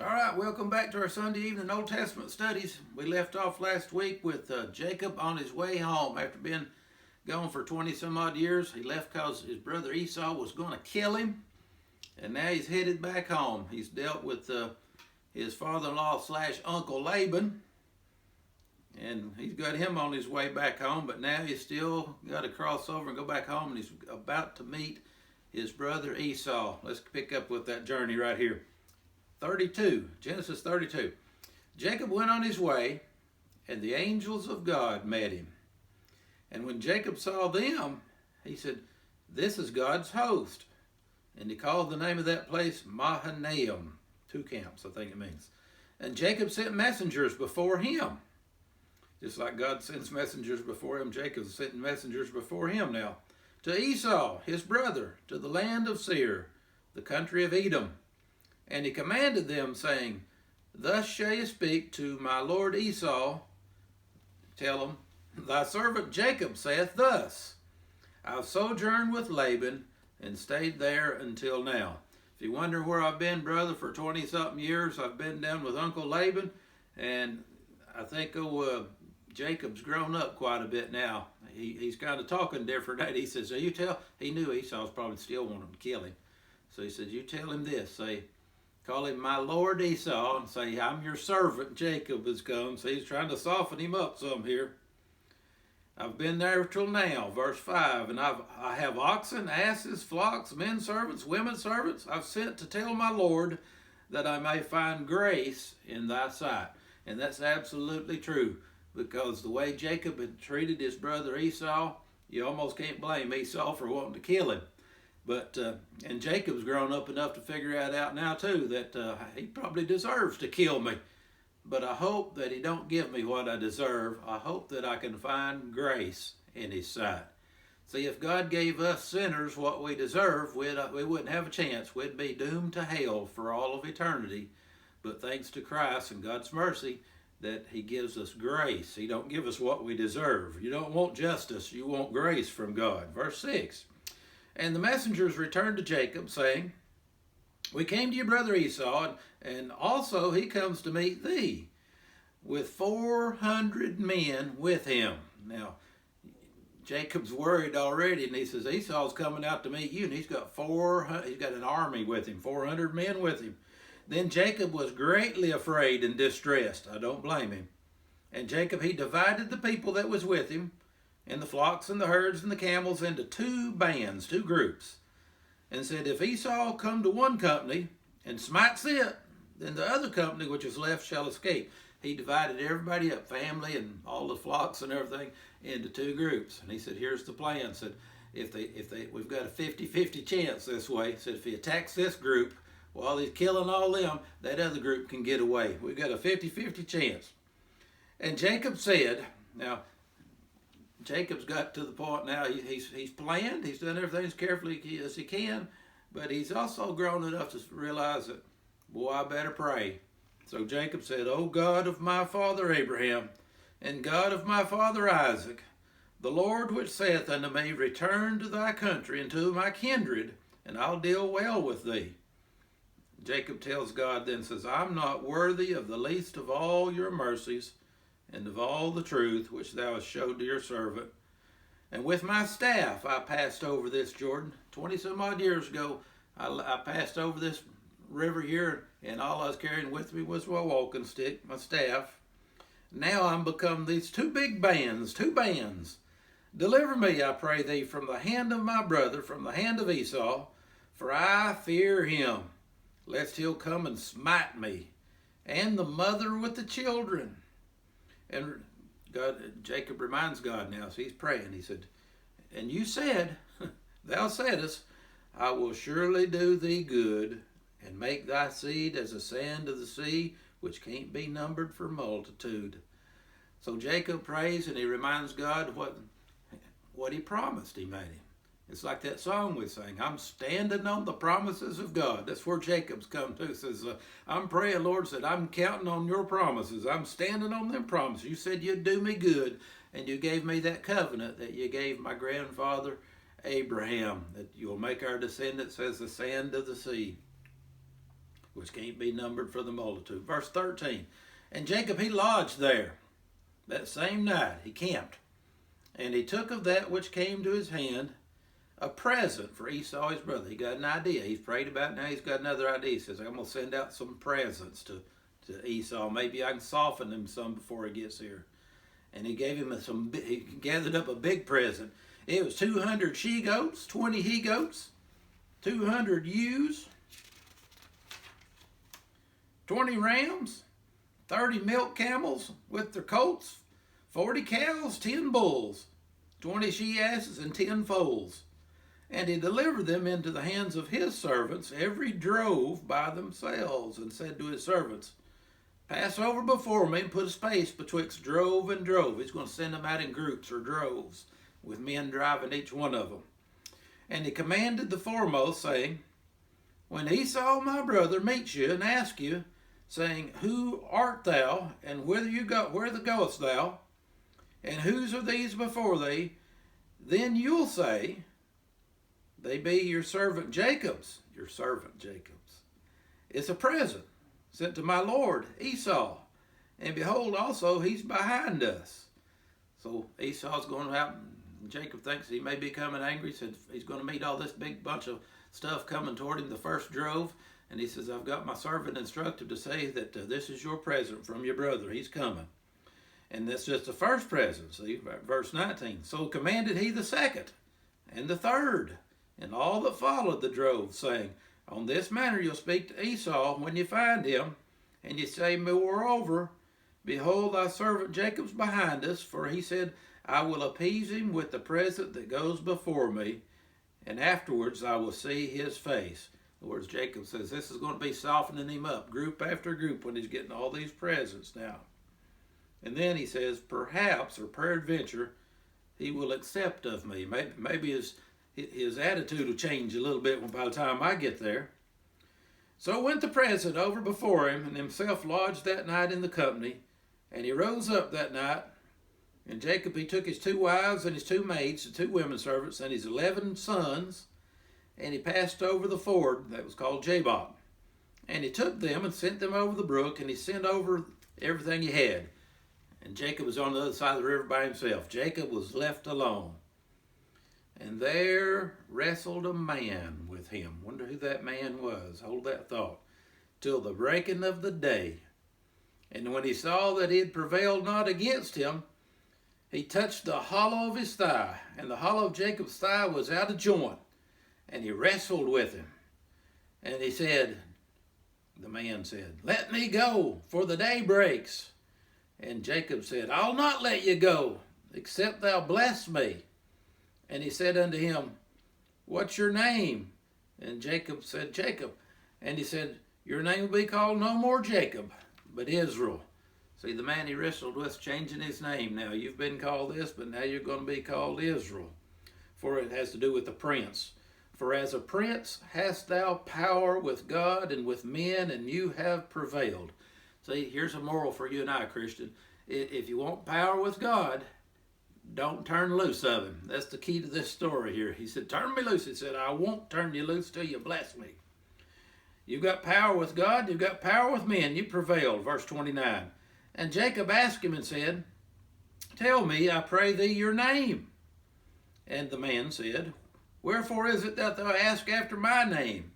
All right, welcome back to our Sunday evening Old Testament studies. We left off last week with Jacob on his way home after being gone for 20 some odd years. He left because his brother Esau was going to kill him, and now he's headed back home. He's dealt with his father-in-law slash Uncle Laban, and he's got him on his way back home, but now he's still got to cross over and go back home, and he's about to meet his brother Esau. Let's pick up with that journey right here. 32, Genesis 32. Jacob went on his way, and the angels of God met him. And when Jacob saw them, he said, "This is God's host." And he called the name of that place Mahanaim, two camps, I think it means. And Jacob sent messengers before him. Just like God sends messengers before him, Jacob's sending messengers before him now. To Esau, his brother, to the land of Seir, the country of Edom. And he commanded them, saying, "Thus shall you speak to my lord Esau. Tell him, thy servant Jacob saith thus, I've sojourned with Laban and stayed there until now." If you wonder where I've been, brother, for 20-something years, I've been down with Uncle Laban, and I think Jacob's grown up quite a bit now. He's kind of talking different. He says, "So you tell," he knew Esau's probably still wanting to kill him. So he says, "You tell him this, say, call him my lord Esau, and say, I'm your servant Jacob has come." So he's trying to soften him up some here. "I've been there till now," verse 5, "and I have oxen, asses, flocks, men servants, women servants. I've sent to tell my Lord that I may find grace in thy sight." And that's absolutely true, because the way Jacob had treated his brother Esau, you almost can't blame Esau for wanting to kill him. But and Jacob's grown up enough to figure that out now too, that he probably deserves to kill me. But I hope that he don't give me what I deserve. I hope that I can find grace in his sight. See, if God gave us sinners what we deserve, we wouldn't have a chance. We'd be doomed to hell for all of eternity. But thanks to Christ and God's mercy, that he gives us grace. He don't give us what we deserve. You don't want justice, you want grace from God. Verse 6. "And the messengers returned to Jacob, saying, We came to your brother Esau, and also he comes to meet thee, with 400 men with him." Now, Jacob's worried already, and he says, Esau's coming out to meet you, and he's got an army with him, 400 men with him. Then Jacob was greatly afraid and distressed. I don't blame him. And Jacob, he divided the people that was with him, and the flocks and the herds and the camels, into two bands, two groups, and said, "If Esau come to one company and smites it, then the other company which is left shall escape." He divided everybody up, family and all the flocks and everything, into two groups. And he said, "Here's the plan." Said, we've got a 50-50 chance this way. Said, if he attacks this group while he's killing all them, that other group can get away. We've got a 50-50 chance. And Jacob said, now, Jacob's got to the point now, he's planned, he's done everything as carefully as he can, but he's also grown enough to realize that, boy, I better pray. So Jacob said, "O God of my father Abraham, and God of my father Isaac, the Lord which saith unto me, Return to thy country and to my kindred, and I'll deal well with thee." Jacob tells God then, says, "I'm not worthy of the least of all your mercies, and of all the truth which thou hast showed to your servant. And with my staff I passed over this Jordan." 20 some odd years ago, I passed over this river here, and all I was carrying with me was my walking stick, my staff. "Now I'm become these two big bands, two bands. Deliver me, I pray thee, from the hand of my brother, from the hand of Esau, for I fear him, lest he'll come and smite me, and the mother with the children." And Jacob reminds God now, so he's praying. He said, "And you said, thou saidest, I will surely do thee good, and make thy seed as the sand of the sea, which can't be numbered for multitude." So Jacob prays, and he reminds God what he promised he made him. It's like that song we sang, "I'm standing on the promises of God." That's where Jacob's come to. He says, "I'm praying, Lord," said, "I'm counting on your promises. I'm standing on them promises. You said you'd do me good, and you gave me that covenant that you gave my grandfather Abraham, that you'll make our descendants as the sand of the sea." which can't be numbered for the multitude. Verse 13, and Jacob he lodged there that same night, he camped, and he took of that which came to his hand a present for Esau his brother. He got an idea. He's prayed about it. Now he's got another idea. He says, I'm going to send out some presents to Esau. Maybe I can soften him some before he gets here. And he gave him he gathered up a big present. It was 200 she-goats, 20 he-goats, 200 ewes, 20 rams, 30 milk camels with their colts, 40 cows, 10 bulls, 20 she-asses, and 10 foals. And he delivered them into the hands of his servants, every drove by themselves, and said to his servants, pass over before me and put a space betwixt drove and drove. He's going to send them out in groups or droves, with men driving each one of them. And he commanded the foremost, saying, when Esau my brother meets you and asks you, saying, who art thou, and whither goest thou, and whose are these before thee? Then you'll say, they be your servant Jacob's. Your servant Jacob's. It's a present sent to my lord Esau. And behold, also he's behind us. So Esau's going out, and Jacob thinks he may be coming angry. He said he's going to meet all this big bunch of stuff coming toward him, the first drove. And he says, I've got my servant instructed to say that this is your present from your brother. He's coming. And that's just the first present. See, verse 19. So commanded he the second and the third, and all that followed the drove, saying, on this manner you'll speak to Esau when you find him, and you say, moreover, behold, thy servant Jacob's behind us, for he said, I will appease him with the present that goes before me, and afterwards I will see his face. In other words, Jacob says this is going to be softening him up, group after group, when he's getting all these presents now. And then he says, perhaps, or peradventure, he will accept of me. Maybe his attitude will change a little bit by the time I get there. So went the present over before him, and himself lodged that night in the company. And he rose up that night, and Jacob he took his 2 wives and his 2 maids, the 2 women servants, and his 11 sons, and he passed over the ford that was called Jabbok. And he took them and sent them over the brook, and he sent over everything he had. And Jacob was on the other side of the river by himself. Jacob was left alone. And there wrestled a man with him. Wonder who that man was. Hold that thought. Till the breaking of the day. And when he saw that he had prevailed not against him, he touched the hollow of his thigh. And the hollow of Jacob's thigh was out of joint. And he wrestled with him. And he said, the man said, let me go, for the day breaks. And Jacob said, I'll not let you go, except thou bless me. And he said unto him, what's your name? And Jacob said, Jacob. And he said, your name will be called no more Jacob, but Israel. See, the man he wrestled with changing his name now. You've been called this, but now you're going to be called Israel. For it has to do with the prince. For as a prince hast thou power with God and with men, and you have prevailed. See, here's a moral for you and I, Christian. If you want power with God, don't turn loose of him. That's the key to this story here. He said, turn me loose. He said, I won't turn you loose till you bless me. You've got power with God. You've got power with men. You prevailed. Verse 29. And Jacob asked him and said, tell me, I pray thee, your name. And the man said, wherefore is it that thou ask after my name?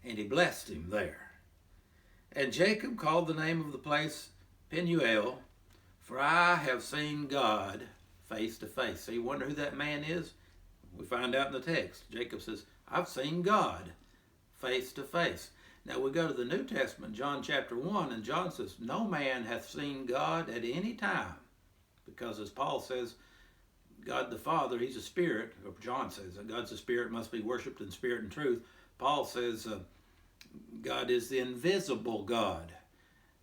And he blessed him there. And Jacob called the name of the place Peniel, for I have seen God face to face. So you wonder who that man is? We find out in the text. Jacob says, I've seen God face to face. Now we go to the New Testament, John chapter 1, and John says, no man hath seen God at any time. Because as Paul says, God the Father, he's a spirit, or John says that God's a spirit, must be worshipped in spirit and truth. Paul says God is the invisible God.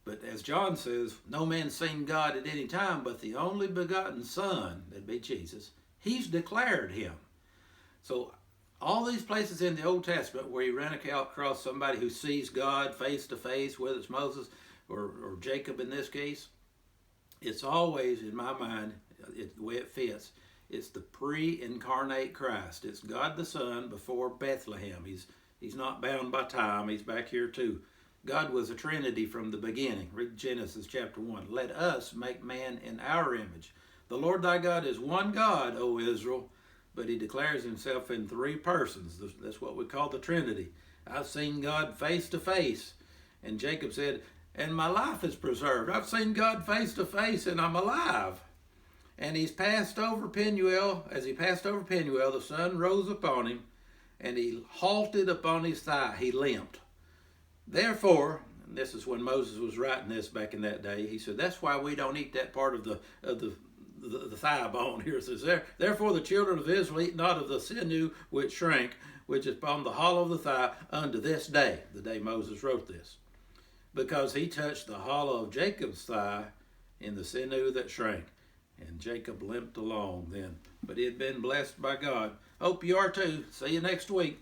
But as John says, no man's seen God at any time, but the only begotten Son, that'd be Jesus, he's declared him. So all these places in the Old Testament where you run across somebody who sees God face to face, whether it's Moses or Jacob in this case, it's always, in my mind, the way it fits, it's the pre-incarnate Christ. It's God the Son before Bethlehem. He's not bound by time. He's back here too. God was a Trinity from the beginning. Read Genesis chapter 1. Let us make man in our image. The Lord thy God is one God, O Israel, but he declares himself in three persons. That's what we call the Trinity. I've seen God face to face. And Jacob said, and my life is preserved. I've seen God face to face and I'm alive. And he's passed over Peniel. As he passed over Peniel, the sun rose upon him, and he halted upon his thigh. He limped. Therefore, and this is when Moses was writing this back in that day, he said, that's why we don't eat that part of the thigh bone here. It says, therefore the children of Israel eat not of the sinew which shrank, which is upon the hollow of the thigh, unto this day, the day Moses wrote this. Because he touched the hollow of Jacob's thigh in the sinew that shrank. And Jacob limped along then. But he had been blessed by God. Hope you are too. See you next week.